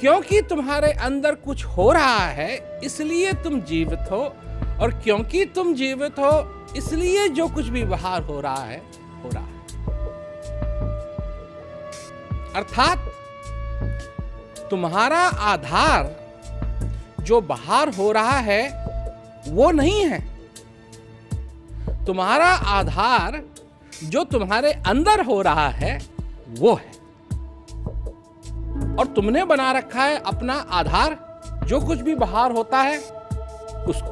क्योंकि तुम्हारे अंदर कुछ हो रहा है इसलिए तुम जीवित हो, और क्योंकि तुम जीवित हो इसलिए जो कुछ भी बाहर हो रहा है हो रहा है। अर्थात तुम्हारा आधार जो बाहर हो रहा है वो नहीं है, तुम्हारा आधार जो तुम्हारे अंदर हो रहा है वो है। और तुमने बना रखा है अपना आधार, जो कुछ भी बाहर होता है उसको।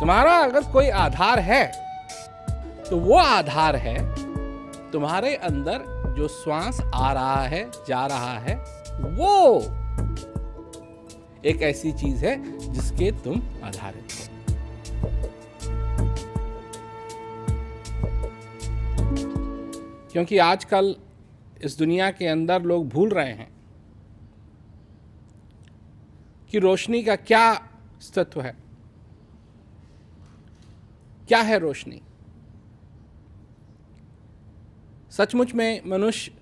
तुम्हारा अगर कोई आधार है तो वो आधार है तुम्हारे अंदर जो श्वास आ रहा है जा रहा है, वो एक ऐसी चीज है जिसके तुम आधारित हो। क्योंकि आजकल इस दुनिया के अंदर लोग भूल रहे हैं कि रोशनी का क्या अस्तित्व है, क्या है रोशनी। सचमुच में मनुष्य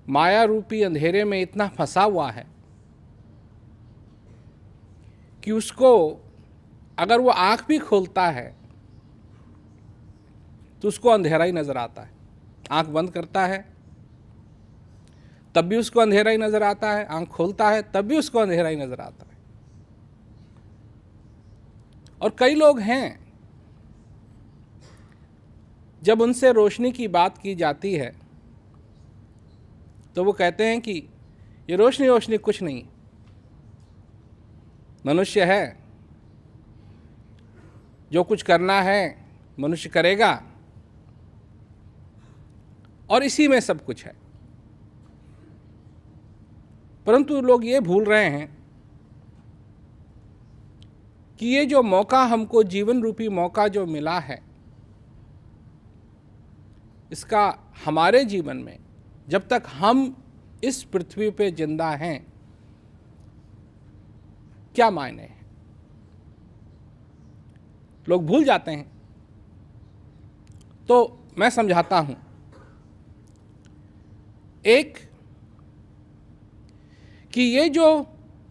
माया रूपी अंधेरे में इतना फंसा हुआ है कि उसको अगर वो आंख भी खोलता है तो उसको अंधेरा ही नजर आता है। आंख बंद करता है तब भी उसको अंधेरा ही नजर आता है, आंख खोलता है तब भी उसको अंधेरा ही नजर आता है। और कई लोग हैं जब उनसे रोशनी की बात की जाती है तो वो कहते हैं कि ये रोशनी रोशनी कुछ नहीं, मनुष्य है, जो कुछ करना है मनुष्य करेगा और इसी में सब कुछ है। परंतु लोग ये भूल रहे हैं कि ये जो मौका हमको, जीवन रूपी मौका जो मिला है, इसका हमारे जीवन में जब तक हम इस पृथ्वी पे जिंदा हैं क्या मायने हैं, लोग भूल जाते हैं। तो मैं समझाता हूं। एक कि ये जो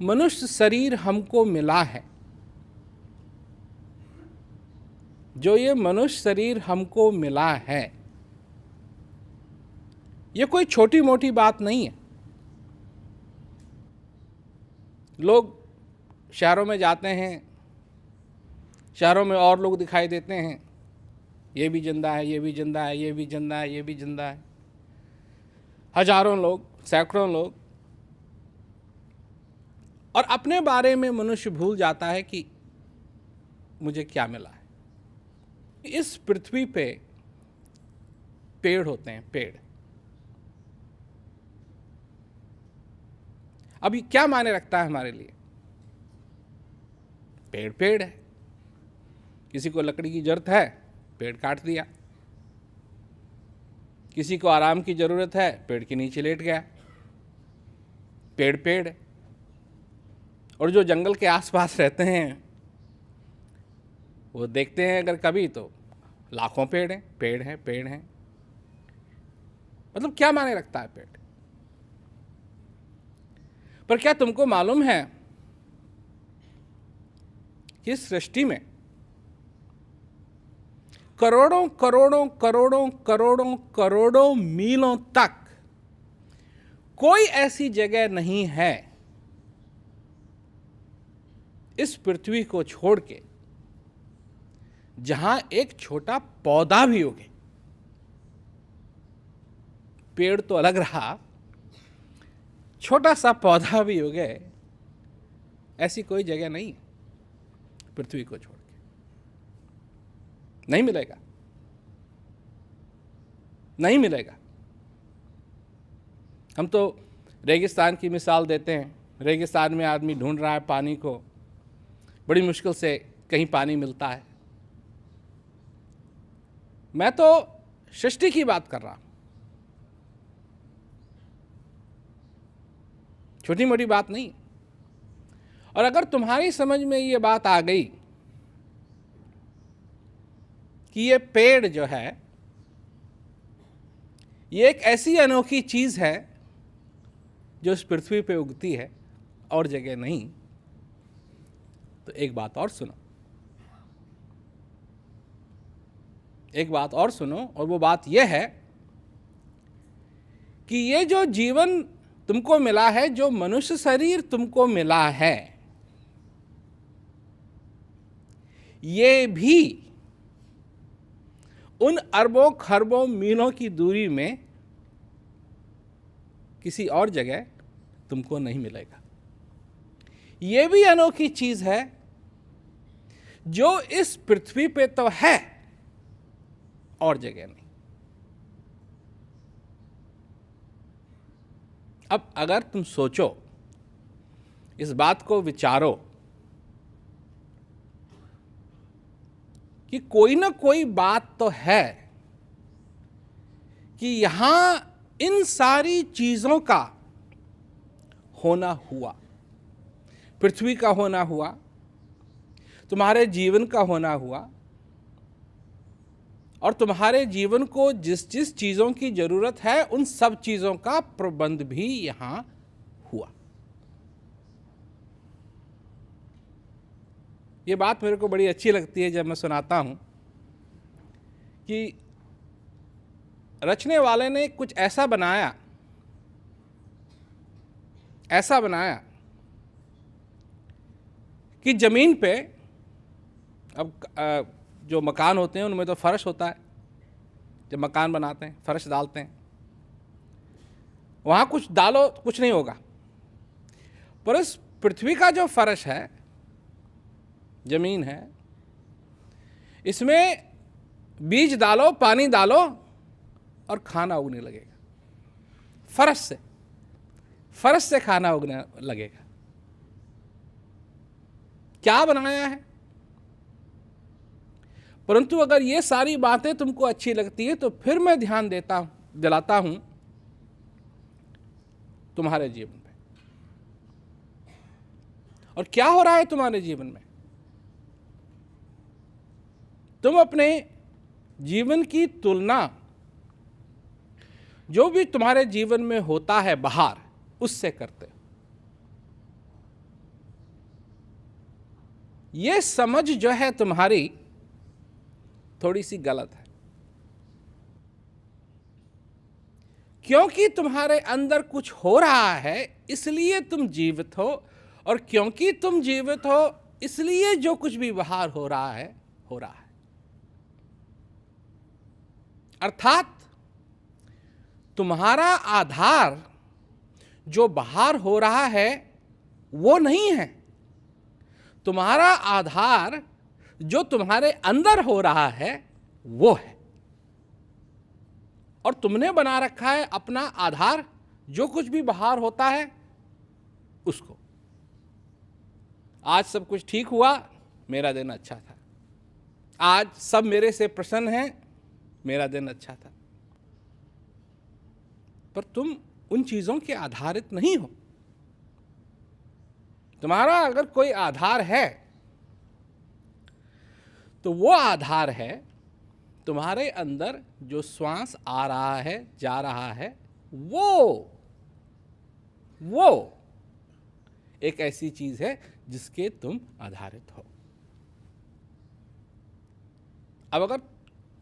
मनुष्य शरीर हमको मिला है, जो ये मनुष्य शरीर हमको मिला है, ये कोई छोटी मोटी बात नहीं है। लोग शहरों में जाते हैं, शहरों में और लोग दिखाई देते हैं, ये भी जिंदा है, ये भी जिंदा है, ये भी जिंदा है, ये भी जिंदा है। हजारों लोग, सैकड़ों लोग। और अपने बारे में मनुष्य भूल जाता है कि मुझे क्या मिला है। इस पृथ्वी पे पेड़ होते हैं, पेड़। अब ये क्या मायने रखता है हमारे लिए? पेड़ पेड़ है। किसी को लकड़ी की जरूरत है, पेड़ काट दिया। किसी को आराम की जरूरत है, पेड़ के नीचे लेट गया। पेड़ पेड़ है। और जो जंगल के आसपास रहते हैं वो देखते हैं अगर कभी तो लाखों पेड़ हैं, पेड़ हैं, पेड़ हैं। मतलब क्या मायने रखता है पेड़? पर क्या तुमको मालूम है कि इस सृष्टि में करोड़ों करोड़ों करोड़ों करोड़ों करोड़ों मीलों तक कोई ऐसी जगह नहीं है इस पृथ्वी को छोड़ के जहां एक छोटा पौधा भी उगे। पेड़ तो अलग रहा, छोटा सा पौधा भी उगे, ऐसी कोई जगह नहीं पृथ्वी को छोड़ के। नहीं मिलेगा, नहीं मिलेगा। हम तो रेगिस्तान की मिसाल देते हैं। रेगिस्तान में आदमी ढूंढ रहा है पानी को, बड़ी मुश्किल से कहीं पानी मिलता है। मैं तो सृष्टि की बात कर रहा हूं, छोटी मोटी बात नहीं। और अगर तुम्हारी समझ में ये बात आ गई कि ये पेड़ जो है ये एक ऐसी अनोखी चीज है जो इस पृथ्वी पे उगती है, और जगह नहीं। तो एक बात और सुनो, एक बात और सुनो, और वो बात यह है कि ये जो जीवन तुमको मिला है, जो मनुष्य शरीर तुमको मिला है, ये भी उन अरबों खरबों मीलों की दूरी में किसी और जगह तुमको नहीं मिलेगा। ये भी अनोखी चीज है जो इस पृथ्वी पे तो है और जगह नहीं। अब अगर तुम सोचो, इस बात को विचारो कि कोई ना कोई बात तो है कि यहां इन सारी चीजों का होना हुआ, पृथ्वी का होना हुआ, तुम्हारे जीवन का होना हुआ, और तुम्हारे जीवन को जिस जिस चीजों की जरूरत है उन सब चीजों का प्रबंध भी यहां हुआ। ये बात मेरे को बड़ी अच्छी लगती है जब मैं सुनाता हूं कि रचने वाले ने कुछ ऐसा बनाया, ऐसा बनाया कि जमीन पे, अब जो मकान होते हैं उनमें तो फर्श होता है, जब मकान बनाते हैं फर्श डालते हैं, वहां कुछ डालो कुछ नहीं होगा। पर इस पृथ्वी का जो फर्श है, जमीन है, इसमें बीज डालो, पानी डालो और खाना उगने लगेगा। फर्श से खाना उगने लगेगा। क्या बनाया है? परंतु अगर ये सारी बातें तुमको अच्छी लगती है तो फिर मैं ध्यान दिलाता हूं तुम्हारे जीवन पे। और क्या हो रहा है तुम्हारे जीवन में? तुम अपने जीवन की तुलना जो भी तुम्हारे जीवन में होता है बाहर, उससे करते हो। ये समझ जो है तुम्हारी थोड़ी सी गलत है, क्योंकि तुम्हारे अंदर कुछ हो रहा है इसलिए तुम जीवित हो, और क्योंकि तुम जीवित हो इसलिए जो कुछ भी बाहर हो रहा है हो रहा है। अर्थात तुम्हारा आधार जो बाहर हो रहा है वो नहीं है, तुम्हारा आधार जो तुम्हारे अंदर हो रहा है वो है। और तुमने बना रखा है अपना आधार, जो कुछ भी बाहर होता है उसको। आज सब कुछ ठीक हुआ, मेरा दिन अच्छा था। आज सब मेरे से प्रसन्न हैं, मेरा दिन अच्छा था। पर तुम उन चीजों के आधारित नहीं हो। तुम्हारा अगर कोई आधार है तो वो आधार है तुम्हारे अंदर जो श्वास आ रहा है, जा रहा है, वो एक ऐसी चीज है जिसके तुम आधारित हो। अब अगर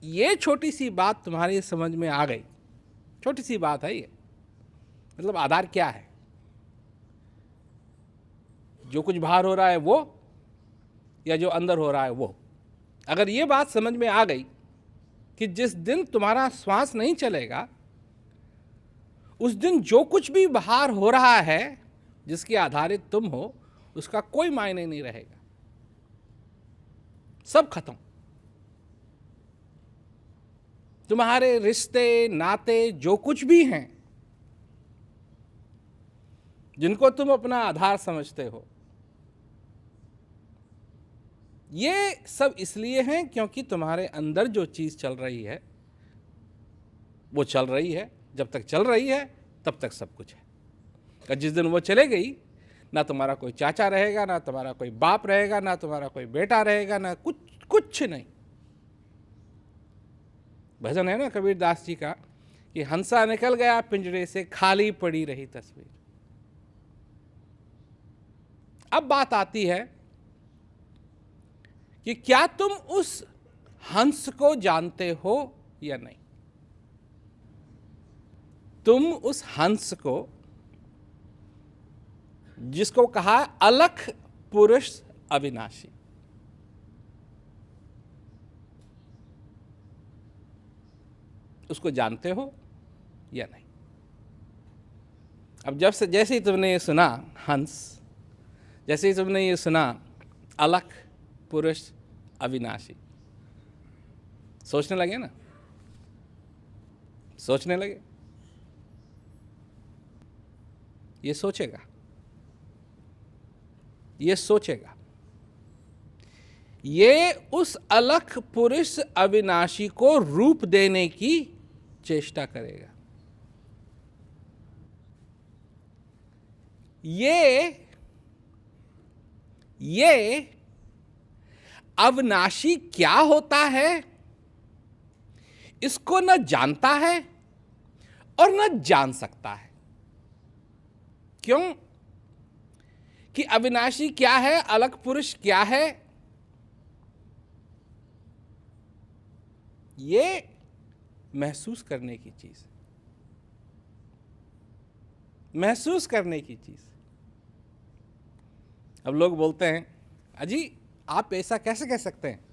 ये छोटी सी बात तुम्हारी समझ में आ गई, छोटी सी बात है ये, मतलब आधार क्या है, जो कुछ बाहर हो रहा है वो, या जो अंदर हो रहा है वो। अगर ये बात समझ में आ गई कि जिस दिन तुम्हारा श्वास नहीं चलेगा उस दिन जो कुछ भी बाहर हो रहा है जिसके आधारित तुम हो, उसका कोई मायने नहीं रहेगा, सब खत्म। तुम्हारे रिश्ते नाते जो कुछ भी हैं जिनको तुम अपना आधार समझते हो, ये सब इसलिए हैं क्योंकि तुम्हारे अंदर जो चीज चल रही है वो चल रही है। जब तक चल रही है तब तक सब कुछ है। और जिस दिन वो चले गई, ना तुम्हारा कोई चाचा रहेगा, ना तुम्हारा कोई बाप रहेगा, ना तुम्हारा कोई बेटा रहेगा, ना कुछ नहीं। भजन है ना कबीर दास जी का कि हंसा निकल गया पिंजरे से, खाली पड़ी रही तस्वीर। अब बात आती है कि क्या तुम उस हंस को जानते हो या नहीं। तुम उस हंस को, जिसको कहा अलख पुरुष अविनाशी, उसको जानते हो या नहीं। अब जैसे ही तुमने ये सुना हंस, जैसे ही तुमने ये सुना अलख पुरुष अविनाशी, सोचने लगे ना, सोचने लगे। ये सोचेगा, ये सोचेगा, ये उस अलख पुरुष अविनाशी को रूप देने की चेष्टा करेगा। ये अविनाशी क्या होता है, इसको न जानता है और न जान सकता है। क्यों? कि अविनाशी क्या है, अलग पुरुष क्या है, ये महसूस करने की चीज, महसूस करने की चीज। अब लोग बोलते हैं, अजी आप ऐसा कैसे कह सकते हैं,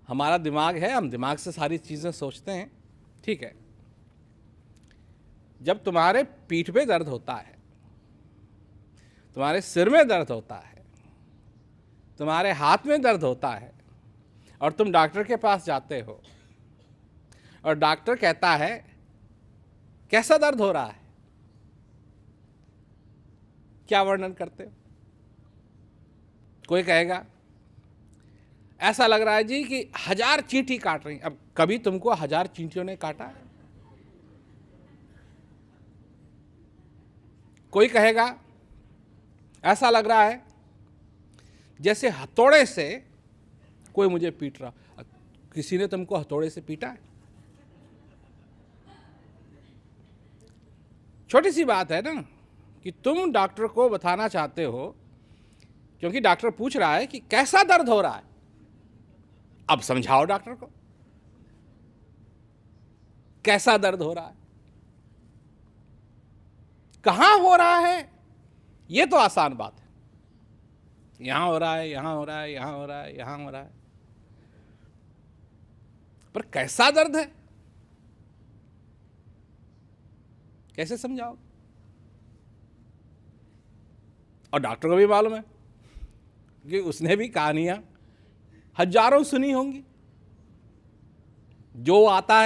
हमारा दिमाग है, हम दिमाग से सारी चीजें सोचते हैं। ठीक है, जब तुम्हारे पीठ पे दर्द होता है, तुम्हारे सिर में दर्द होता है, तुम्हारे हाथ में दर्द होता है, और तुम डॉक्टर के पास जाते हो और डॉक्टर कहता है कैसा दर्द हो रहा है, क्या वर्णन करते हो? कोई कहेगा ऐसा लग रहा है जी कि 1000 चींटी काट रही। अब कभी तुमको 1000 चींटियों ने काटा है? कोई कहेगा ऐसा लग रहा है जैसे हथौड़े से कोई मुझे पीट रहा। किसी ने तुमको हथौड़े से पीटा है? छोटी सी बात है ना कि तुम डॉक्टर को बताना चाहते हो, क्योंकि डॉक्टर पूछ रहा है कि कैसा दर्द हो रहा है। अब समझाओ डॉक्टर को कैसा दर्द हो रहा है, कहां हो रहा है। यह तो आसान बात है, यहां हो रहा है, यहां हो रहा है, यहां हो रहा है, यहां हो रहा है, पर कैसा दर्द है कैसे समझाओ? और डॉक्टर को भी मालूम है कि उसने भी कहानियां हजारों सुनी होंगी। जो आता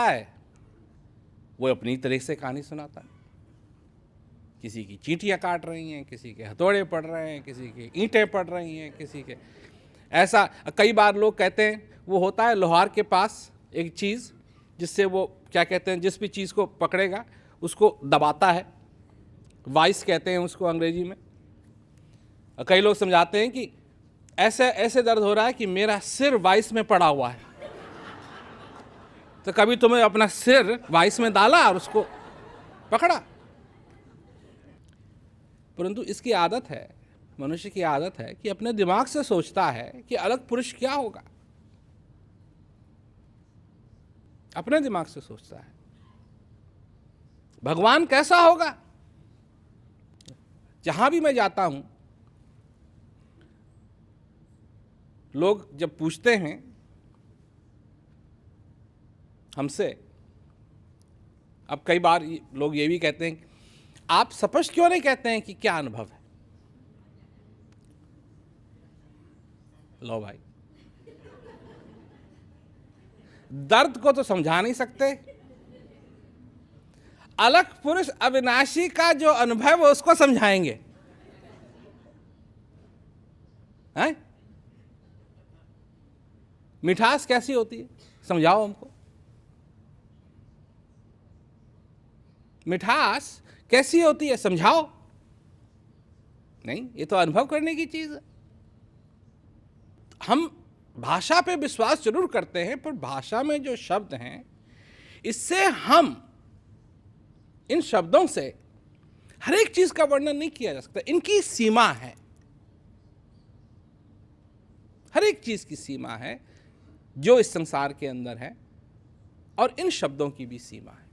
है वो अपनी तरह से कहानी सुनाता है। किसी की चींटियां काट रही हैं, किसी के हथौड़े पड़ रहे हैं, किसी के ईंटें पड़ रही हैं, किसी के ऐसा। कई बार लोग कहते हैं वो होता है लोहार के पास एक चीज़ जिससे वो क्या कहते हैं, जिस भी चीज़ को पकड़ेगा उसको दबाता है, वाइस कहते हैं उसको अंग्रेजी में। कई लोग समझाते हैं कि ऐसे दर्द हो रहा है कि मेरा सिर वाइस में पड़ा हुआ है। तो कभी तुम्हें अपना सिर वाइस में डाला और उसको पकड़ा? परंतु इसकी आदत है, मनुष्य की आदत है कि अपने दिमाग से सोचता है कि अलग पुरुष क्या होगा, अपने दिमाग से सोचता है भगवान कैसा होगा। जहां भी मैं जाता हूं, लोग जब पूछते हैं हमसे, अब कई बार लोग ये भी कहते हैं आप स्पष्ट क्यों नहीं कहते हैं कि क्या अनुभव है। लो भाई, दर्द को तो समझा नहीं सकते, अलख पुरुष अविनाशी का जो अनुभव है उसको समझाएंगे हैं? मिठास कैसी होती है समझाओ हमको। मिठास कैसी होती है समझाओ। नहीं, ये तो अनुभव करने की चीज है। हम भाषा पे विश्वास जरूर करते हैं, पर भाषा में जो शब्द हैं, इससे हम इन शब्दों से हर एक चीज का वर्णन नहीं किया जा सकता, इनकी सीमा है, हर एक चीज की सीमा है जो इस संसार के अंदर है, और इन शब्दों की भी सीमा है।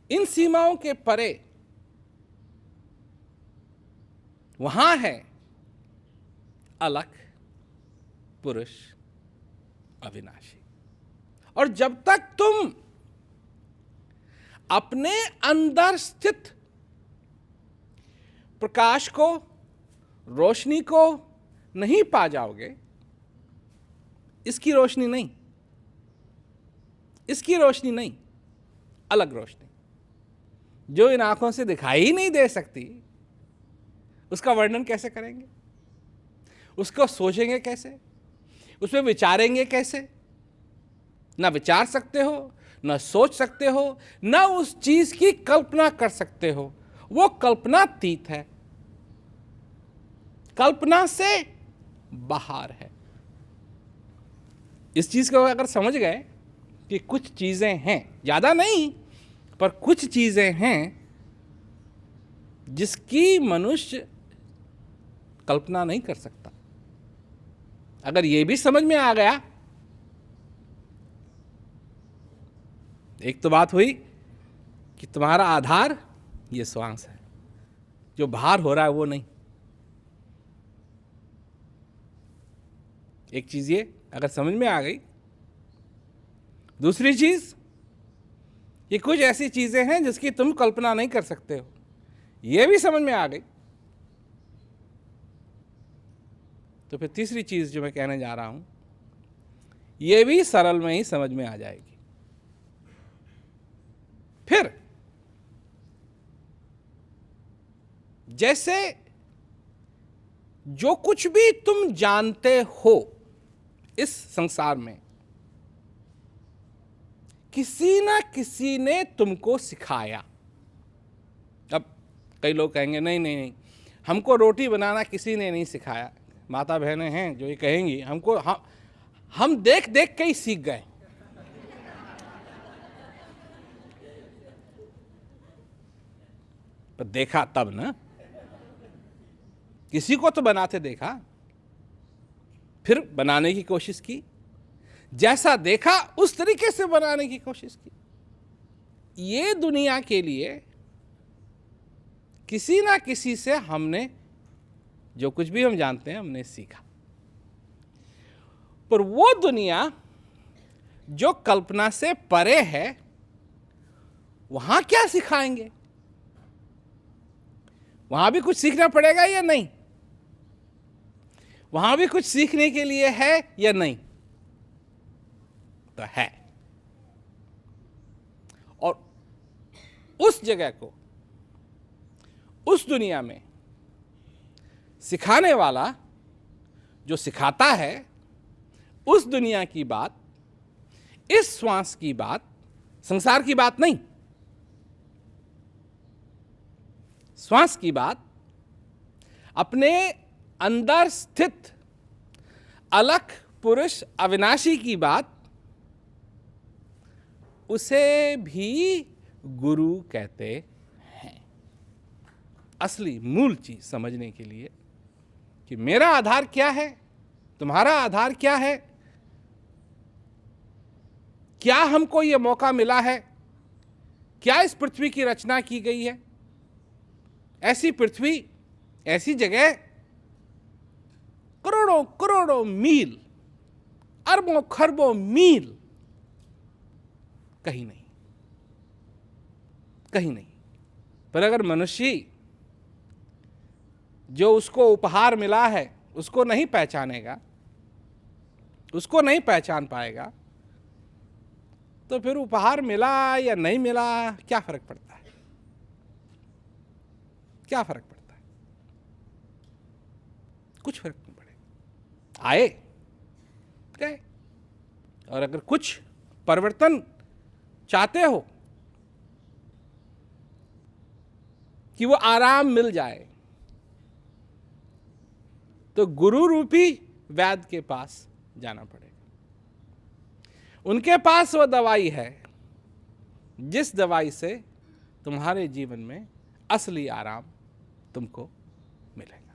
इन सीमाओं के परे वहां है अलख, पुरुष, अविनाशी। और जब तक तुम अपने अंदर स्थित प्रकाश को, रोशनी को नहीं पा जाओगे, इसकी रोशनी नहीं, इसकी रोशनी नहीं, अलग रोशनी जो इन आंखों से दिखाई ही नहीं दे सकती, उसका वर्णन कैसे करेंगे? उसको सोचेंगे कैसे? उस पर विचारेंगे कैसे? ना विचार सकते हो, ना सोच सकते हो, ना उस चीज की कल्पना कर सकते हो। वो कल्पनातीत है, कल्पना से बाहर है। इस चीज को अगर समझ गए कि कुछ चीजें हैं, ज्यादा नहीं पर कुछ चीजें हैं जिसकी मनुष्य कल्पना नहीं कर सकता, अगर ये भी समझ में आ गया, एक तो बात हुई कि तुम्हारा आधार ये श्वास है, जो बाहर हो रहा है वो नहीं। एक चीज ये अगर समझ में आ गई। दूसरी चीज, ये कुछ ऐसी चीजें हैं जिसकी तुम कल्पना नहीं कर सकते हो, ये भी समझ में आ गई। तो फिर तीसरी चीज जो मैं कहने जा रहा हूं, ये भी सरल में ही समझ में आ जाएगी। फिर जैसे जो कुछ भी तुम जानते हो इस संसार में, किसी ना किसी ने तुमको सिखाया। अब कई लोग कहेंगे नहीं नहीं नहीं, हमको रोटी बनाना किसी ने नहीं सिखाया। माता बहनें हैं जो ये कहेंगी हमको, हम देख देख के ही सीख गए। पर देखा तब ना, किसी को तो बनाते देखा, फिर बनाने की कोशिश की, जैसा देखा उस तरीके से बनाने की कोशिश की। ये दुनिया के लिए किसी ना किसी से हमने जो कुछ भी हम जानते हैं हमने सीखा। पर वो दुनिया जो कल्पना से परे है, वहां क्या सिखाएंगे? वहां भी कुछ सीखना पड़ेगा या नहीं? वहां भी कुछ सीखने के लिए है या नहीं? तो है। और उस जगह को, उस दुनिया में सिखाने वाला जो सिखाता है, उस दुनिया की बात, इस श्वास की बात, संसार की बात नहीं, श्वास की बात, अपने अंदर स्थित अलख, पुरुष, अविनाशी की बात, उसे भी गुरु कहते हैं। असली मूल चीज समझने के लिए कि मेरा आधार क्या है, तुम्हारा आधार क्या है, क्या हमको यह मौका मिला है, क्या इस पृथ्वी की रचना की गई है। ऐसी पृथ्वी, ऐसी जगह करोड़ों करोड़ों मील, अरबों खरबों मील कहीं नहीं, कहीं नहीं। पर अगर मनुष्य जो उसको उपहार मिला है उसको नहीं पहचानेगा, उसको नहीं पहचान पाएगा, तो फिर उपहार मिला या नहीं मिला क्या फर्क पड़ता है? क्या फर्क पड़ता है? कुछ फर्क नहीं पड़ेगा। आए गए। और अगर कुछ परिवर्तन चाहते हो कि वो आराम मिल जाए, तो गुरु रूपी वैद्य के पास जाना पड़ेगा। उनके पास वो दवाई है जिस दवाई से तुम्हारे जीवन में असली आराम तुमको मिलेगा।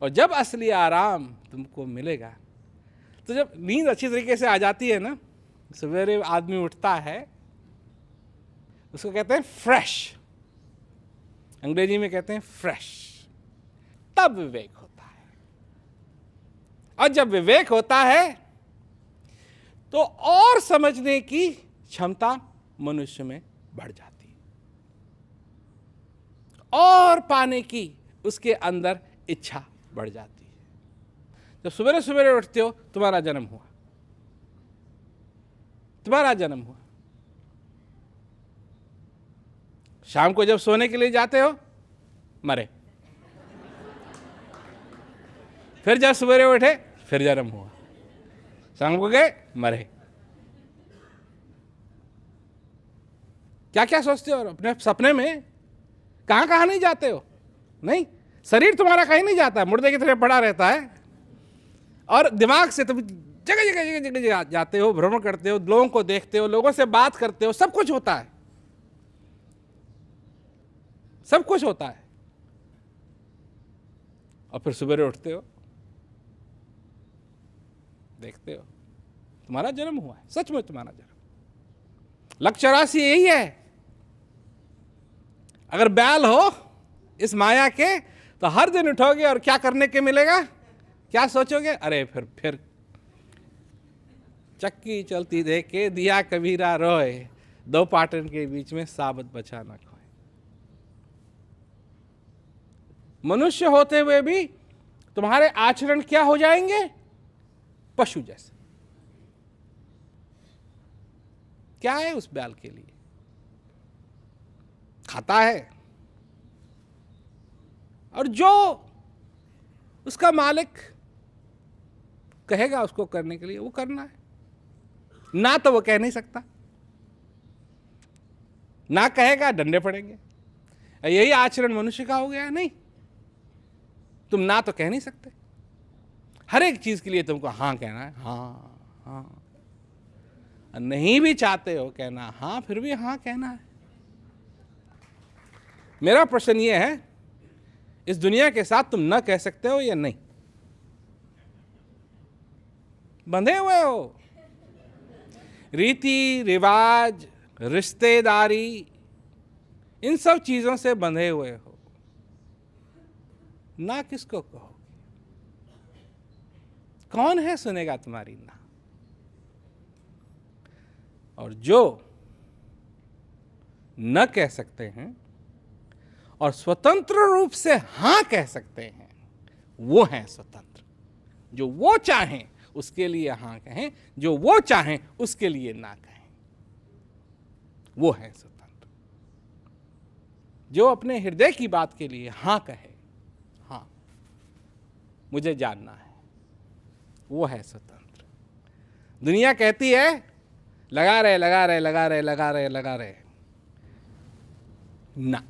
और जब असली आराम तुमको मिलेगा, तो जब नींद अच्छी तरीके से आ जाती है ना, सवेरे आदमी उठता है, उसको कहते हैं फ्रेश, अंग्रेजी में कहते हैं फ्रेश, तब विवेक होता है। और जब विवेक होता है तो और समझने की क्षमता मनुष्य में बढ़ जाती है, और पाने की उसके अंदर इच्छा बढ़ जाती है। जब सवेरे सवेरे उठते हो, तुम्हारा जन्म हुआ, तुम्हारा जन्म हुआ। शाम को जब सोने के लिए जाते हो, मरे। फिर जब सवेरे उठे, फिर जन्म हुआ। शाम को गए, मरे। क्या क्या सोचते हो? और अपने सपने में कहां कहां नहीं जाते हो? नहीं, शरीर तुम्हारा कहीं नहीं जाता है, मुर्दे की तरह पड़ा रहता है। और दिमाग से तुम जगह जगह जगह जगह जाते हो, भ्रमण करते हो, लोगों को देखते हो, लोगों से बात करते हो, सब कुछ होता है, सब कुछ होता है। और फिर सवेरे उठते हो, देखते हो तुम्हारा जन्म हुआ है, सच में तुम्हारा जन्म। लक्ष्य राशि यही है। अगर बैल हो इस माया के, तो हर दिन उठोगे और क्या करने के मिलेगा? क्या सोचोगे? अरे फिर चक्की चलती देख के दिया कबीरा रोए, दो पाटन के बीच में साबत बचा ना खोए। मनुष्य होते हुए भी तुम्हारे आचरण क्या हो जाएंगे? पशु जैसे। क्या है उस बैल के लिए? खाता है, और जो उसका मालिक कहेगा उसको करने के लिए, वो करना है। ना तो वो कह नहीं सकता, ना कहेगा डंडे पड़ेंगे। यही आचरण मनुष्य का हो गया है। नहीं, तुम ना तो कह नहीं सकते, हर एक चीज के लिए तुमको हाँ कहना है। हाँ हाँ, नहीं भी चाहते हो कहना हाँ, फिर भी हाँ कहना है। मेरा प्रश्न ये है, इस दुनिया के साथ तुम न कह सकते हो या नहीं? बंधे हुए हो, रीति रिवाज, रिश्तेदारी, इन सब चीजों से बंधे हुए हो। ना किसको कहोगे? कौन है सुनेगा तुम्हारी ना? और जो न कह सकते हैं और स्वतंत्र रूप से हां कह सकते हैं, वो हैं स्वतंत्र। जो वो चाहें उसके लिए हां कहें, जो वो चाहें उसके लिए ना कहें, वो है स्वतंत्र। जो अपने हृदय की बात के लिए हां कहे, हाँ मुझे जानना है, वो है स्वतंत्र। दुनिया कहती है लगा रहे लगा रहे लगा रहे लगा रहे लगा रहे, ना,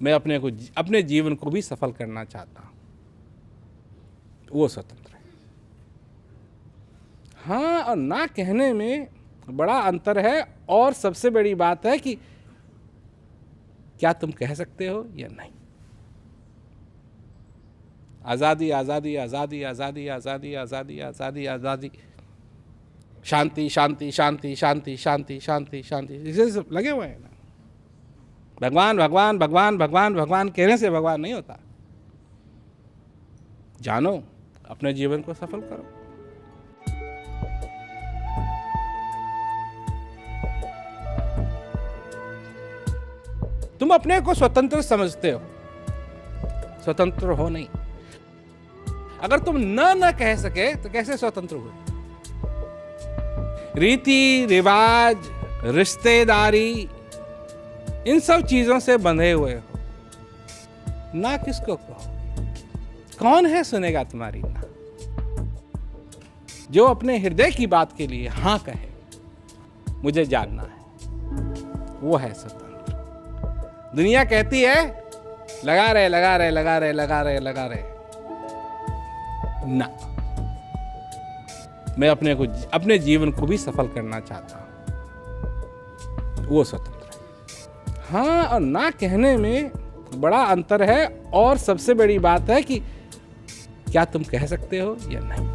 मैं अपने जीवन को भी सफल करना चाहता हूं, वो स्वतंत्र है। हाँ और ना कहने में बड़ा अंतर है। और सबसे बड़ी बात है कि क्या तुम कह सकते हो या नहीं। आजादी आजादी आजादी आजादी आजादी आजादी आजादी आजादी, शांति शांति शांति शांति शांति शांति शांति, इसे सब लगे हुए हैं ना। भगवान भगवान भगवान भगवान भगवान कहने से भगवान नहीं होता। जानो, अपने जीवन को सफल करो। तुम अपने को स्वतंत्र समझते हो, स्वतंत्र हो नहीं। अगर तुम न कह सके तो कैसे स्वतंत्र हुए? रीति रिवाज, रिश्तेदारी, इन सब चीजों से बंधे हुए हो। ना किसको कहो? कौन है सुनेगा तुम्हारी ना? जो अपने हृदय की बात के लिए हां कहे, मुझे जानना है, वो है स्वतंत्र। दुनिया कहती है लगा रहे लगा रहे लगा रहे लगा रहे लगा रहे, ना, मैं अपने जीवन को भी सफल करना चाहता हूं, वो स्वतंत्र है। हाँ और ना कहने में बड़ा अंतर है, और सबसे बड़ी बात है कि क्या तुम कह सकते हो या नहीं।